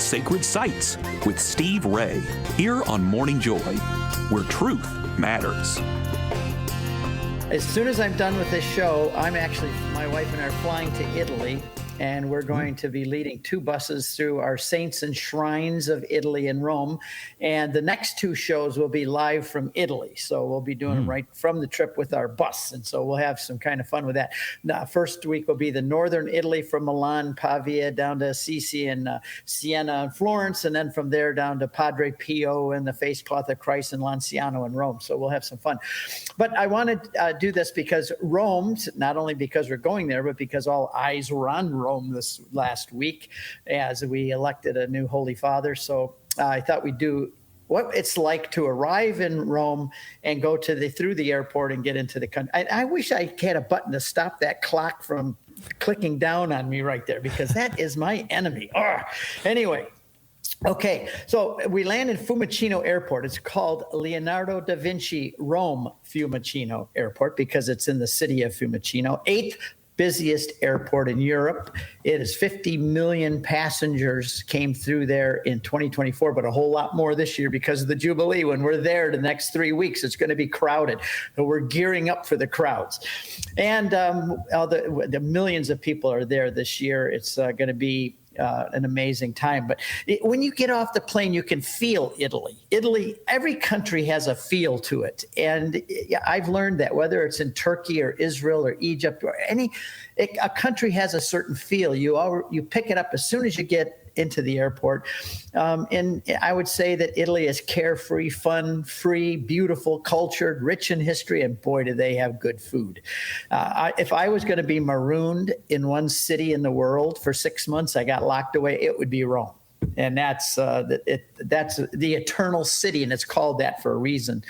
Sacred Sites with Steve Ray, here on Morning Joy, where truth matters. As soon as I'm done with this show, my wife and I are flying to Italy, and we're going to be leading 2 buses through our saints and shrines of Italy and Rome. And the next 2 shows will be live from Italy. So we'll be doing them right from the trip with our bus. And so we'll have some kind of fun with that. Now, first week will be the northern Italy from Milan, Pavia, down to Assisi and Siena and Florence. And then from there down to Padre Pio and the Face Cloth of Christ and Lanciano in Rome. So we'll have some fun. But I want to do this because Rome, not only because we're going there, but because all eyes were on Rome this last week as we elected a new Holy Father. So I thought we'd do what it's like to arrive in Rome and go through the airport and get into the country. I wish I had a button to stop that clock from clicking down on me right there, because that is my enemy. Anyway. Okay, so we land in Fiumicino Airport. It's called Leonardo da Vinci Rome Fiumicino Airport because it's in the city of Fiumicino. 8th busiest airport in Europe. It is 50 million passengers came through there in 2024, but a whole lot more this year because of the Jubilee. When we're there the next 3 weeks, it's going to be crowded. So we're gearing up for the crowds. And the millions of people are there this year. It's going to be an amazing time. But when you get off the plane, you can feel Italy. Italy, every country has a feel to it. And I've learned that whether it's in Turkey or Israel or Egypt or a country has a certain feel. You pick it up as soon as you get into the airport. And I would say that Italy is carefree, fun, free, beautiful, cultured, rich in history, and boy, do they have good food. If I was going to be marooned in one city in the world for 6 months, I got locked away, it would be Rome. And that's the eternal city, and it's called that for a reason.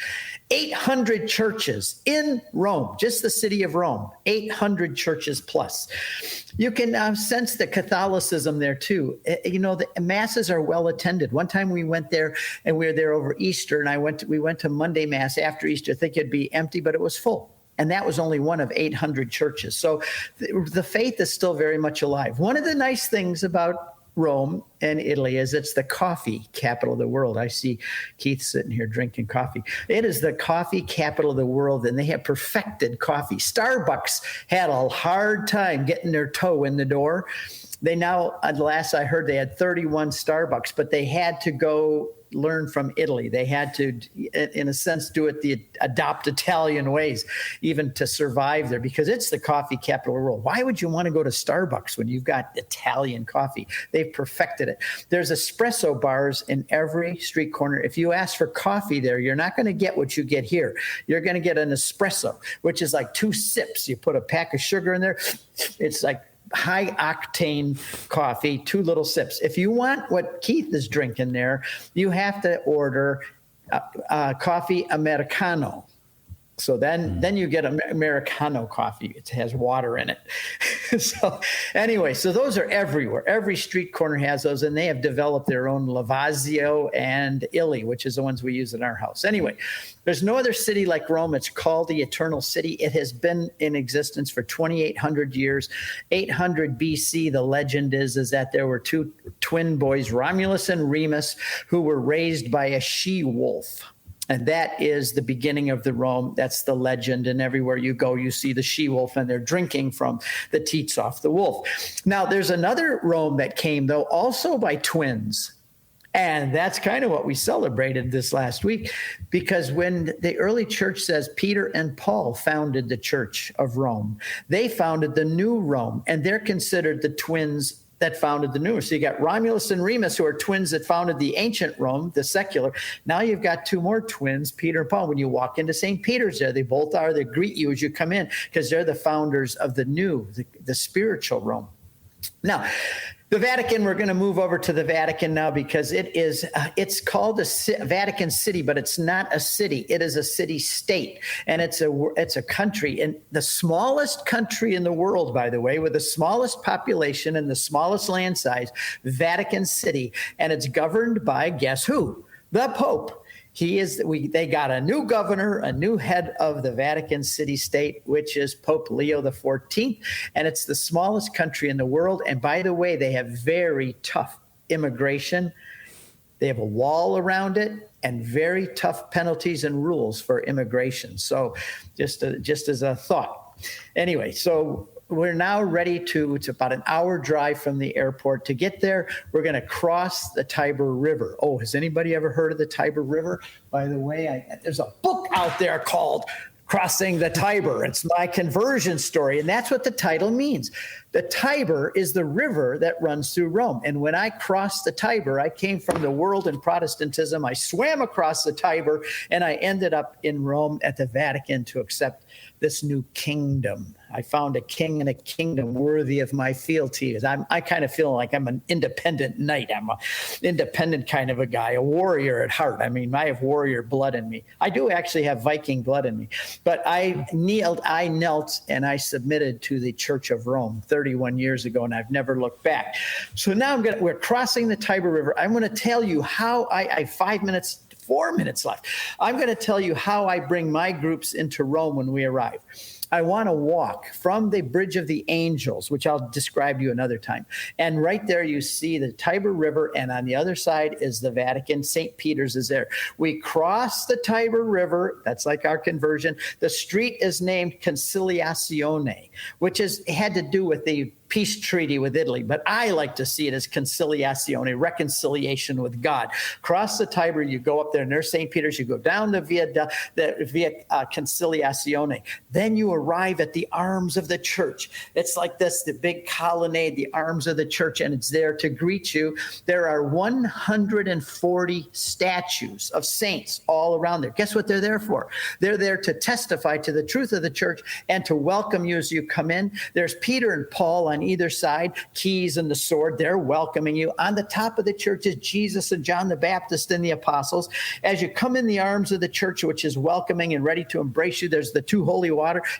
800 churches in Rome, just the city of Rome, 800 churches plus. You can sense the Catholicism there too. The masses are well attended. One time we went there, and we were there over Easter, and we went to Monday Mass after Easter. I think it'd be empty, but it was full. And that was only one of 800 churches. So the faith is still very much alive. One of the nice things about Rome and Italy is it's the coffee capital of the world. I see Keith sitting here drinking coffee. It is the coffee capital of the world, and they have perfected coffee. Starbucks had a hard time getting their toe in the door. They now, last I heard, they had 31 Starbucks, but they had to go learn from Italy. They had to, in a sense, adopt Italian ways, even to survive there, because it's the coffee capital of the world. Why would you want to go to Starbucks when you've got Italian coffee? They've perfected it. There's espresso bars in every street corner. If you ask for coffee there, you're not going to get what you get here. You're going to get an espresso, which is like 2 sips. You put a pack of sugar in there. It's like high octane coffee, 2 little sips. If you want what Keith is drinking there, you have to order coffee Americano. So then you get Americano coffee. It has water in it. So anyway, so those are everywhere. Every street corner has those, and they have developed their own Lavazio and Illy, which is the ones we use in our house. Anyway, there's no other city like Rome. It's called the Eternal City. It has been in existence for 2,800 years. 800 BC, the legend is that there were 2 twin boys, Romulus and Remus, who were raised by a she-wolf. And that is the beginning of the Rome. That's the legend. And everywhere you go, you see the she-wolf, and they're drinking from the teats off the wolf. Now, there's another Rome that came, though, also by twins. And that's kind of what we celebrated this last week, because when the early church says Peter and Paul founded the Church of Rome, they founded the new Rome, and they're considered the twins that founded the new. So you got Romulus and Remus, who are twins that founded the ancient Rome, the secular. Now you've got 2 more twins, Peter and Paul. When you walk into St. Peter's there, they both are. They greet you as you come in because they're the founders of the new, the spiritual Rome. Now, the Vatican, we're going to move over to the Vatican now because it's called a Vatican City, but it's not a city. It is a city-state, and it's a country, and the smallest country in the world, by the way, with the smallest population and the smallest land size, Vatican City, and it's governed by, guess who? The Pope. They got a new governor, a new head of the Vatican City State, which is Pope Leo XIV, and it's the smallest country in the world. And by the way, they have very tough immigration. They have a wall around it and very tough penalties and rules for immigration. So just as a thought. Anyway, so we're now ready it's about an hour drive from the airport. To get there, we're going to cross the Tiber River. Oh, has anybody ever heard of the Tiber River? By the way, there's a book out there called Crossing the Tiber. It's my conversion story, and that's what the title means. The Tiber is the river that runs through Rome. And when I crossed the Tiber, I came from the world in Protestantism. I swam across the Tiber, and I ended up in Rome at the Vatican to accept this new kingdom. I found a king and a kingdom worthy of my fealty. I kind of feel like I'm an independent knight. I'm an independent kind of a guy, a warrior at heart. I mean, I have warrior blood in me. I do actually have Viking blood in me. But I knelt, and I submitted to the Church of Rome 31 years ago, and I've never looked back. So now we're crossing the Tiber River. I'm going to tell you how I 4 minutes left. I'm going to tell you how I bring my groups into Rome when we arrive. I want to walk from the Bridge of the Angels, which I'll describe to you another time. And right there you see the Tiber River, and on the other side is the Vatican. St. Peter's is there. We cross the Tiber River. That's like our conversion. The street is named Conciliazione, which had to do with the peace treaty with Italy, but I like to see it as conciliazione, reconciliation with God. Cross the Tiber, you go up there, and there's St. Peter's. You go down the Via Conciliazione. Then you arrive at the arms of the church. It's like this, the big colonnade, the arms of the church, and it's there to greet you. There are 140 statues of saints all around there. Guess what they're there for? They're there to testify to the truth of the church and to welcome you as you come in. There's Peter and Paul on either side, keys and the sword. They're welcoming you. On the top of the church is Jesus and John the Baptist and the apostles. As you come in the arms of the church, which is welcoming and ready to embrace you, there's the two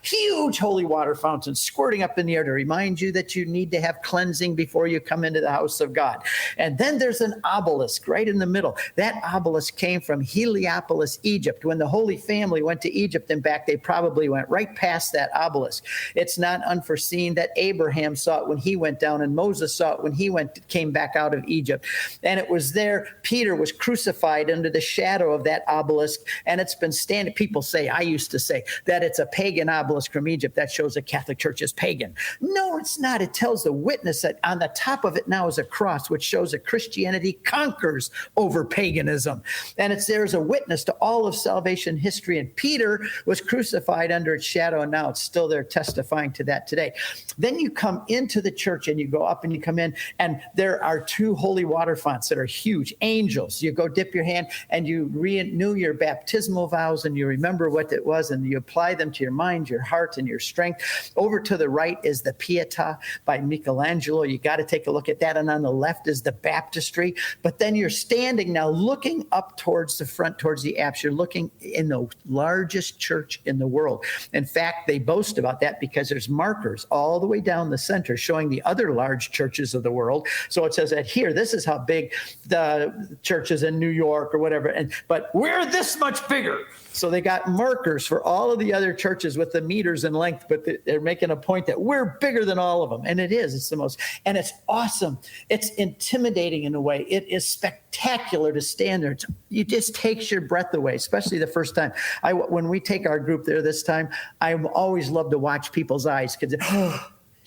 huge holy water fountains squirting up in the air to remind you that you need to have cleansing before you come into the house of God. And then there's an obelisk right in the middle. That obelisk came from Heliopolis, Egypt. When the Holy Family went to Egypt and back, they probably went right past that obelisk. It's not unforeseen that Abraham saw it when he went down, and Moses saw it when he came back out of Egypt. And it was there, Peter was crucified under the shadow of that obelisk, and it's been standing. People say, I used to say, that it's a pagan obelisk from Egypt. That shows the Catholic Church is pagan. No, it's not. It tells the witness that on the top of it now is a cross, which shows that Christianity conquers over paganism. And it's there as a witness to all of salvation history. And Peter was crucified under its shadow, and now it's still there testifying to that today. Then you come into the church, and you go up and you come in, and there are two holy water fonts that are huge, angels. You go dip your hand, and you renew your baptismal vows, and you remember what it was, and you apply them to your mind, your heart, and your strength. Over to the right is the Pietà by Michelangelo. You got to take a look at that. And on the left is the baptistry. But then you're standing now looking up towards the front, towards the apse. You're looking in the largest church in the world. In fact, they boast about that because there's markers all the way down the center showing the other large churches of the world. So it says that here, this is how big the churches in New York or whatever. But we're this much bigger. So they got markers for all of the other churches with the meters in length, but they're making a point that we're bigger than all of them. And it is. It's the most. And it's awesome. It's intimidating in a way. It is spectacular to stand there. It just takes your breath away, especially the first time. When we take our group there this time, I always love to watch people's eyes because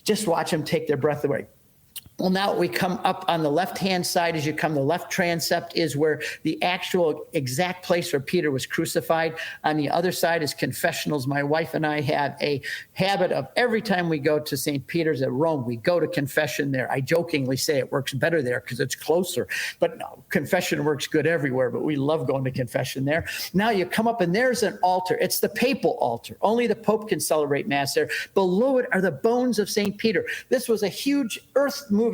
just watch them take their breath away. Well, now we come up on the left-hand side. As you come, the left transept is where the actual exact place where Peter was crucified. On the other side is confessionals. My wife and I have a habit of every time we go to St. Peter's at Rome, we go to confession there. I jokingly say it works better there because it's closer. But no, confession works good everywhere, but we love going to confession there. Now you come up and there's an altar. It's the papal altar. Only the Pope can celebrate Mass there. Below it are the bones of St. Peter. This was a huge earth-moving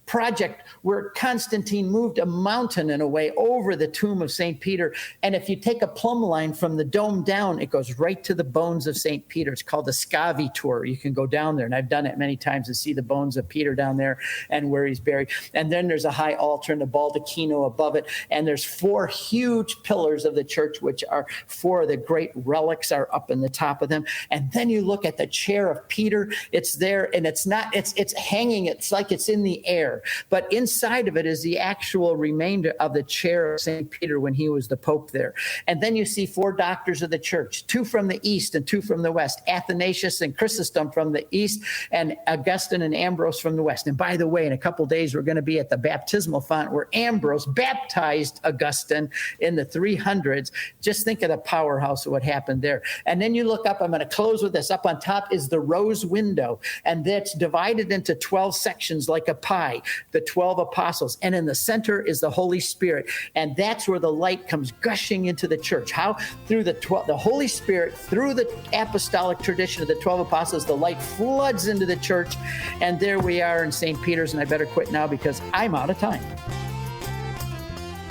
project where Constantine moved a mountain in a way over the tomb of St. Peter. And if you take a plumb line from the dome down, it goes right to the bones of St. Peter. It's called the Scavi tour. You can go down there, and I've done it many times to see the bones of Peter down there and where he's buried. And then there's a high altar and a baldacchino above it. And there's 4 huge pillars of the church, which are 4 of the great relics are up in the top of them. And then you look at the chair of Peter. It's there, and it's hanging. It's like it's in the air, but inside of it is the actual remainder of the chair of St. Peter when he was the Pope there. And then you see 4 doctors of the church, 2 from the east and 2 from the west, Athanasius and Chrysostom from the east, and Augustine and Ambrose from the west. And by the way, in a couple days, we're going to be at the baptismal font where Ambrose baptized Augustine in the 300s. Just think of the powerhouse of what happened there. And then you look up, I'm going to close with this. Up on top is the rose window, and that's divided into 12 sections like a pie, the 12 apostles. And in the center is the Holy Spirit. And that's where the light comes gushing into the church. How? Through the Holy Spirit, through the apostolic tradition of the 12 apostles, the light floods into the church. And there we are in St. Peter's. And I better quit now because I'm out of time.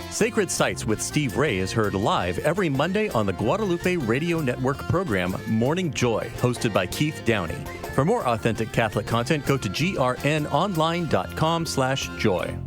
Sacred Sites with Steve Ray is heard live every Monday on the Guadalupe Radio Network program Morning Joy, hosted by Keith Downey. For more authentic Catholic content, go to grnonline.com/joy.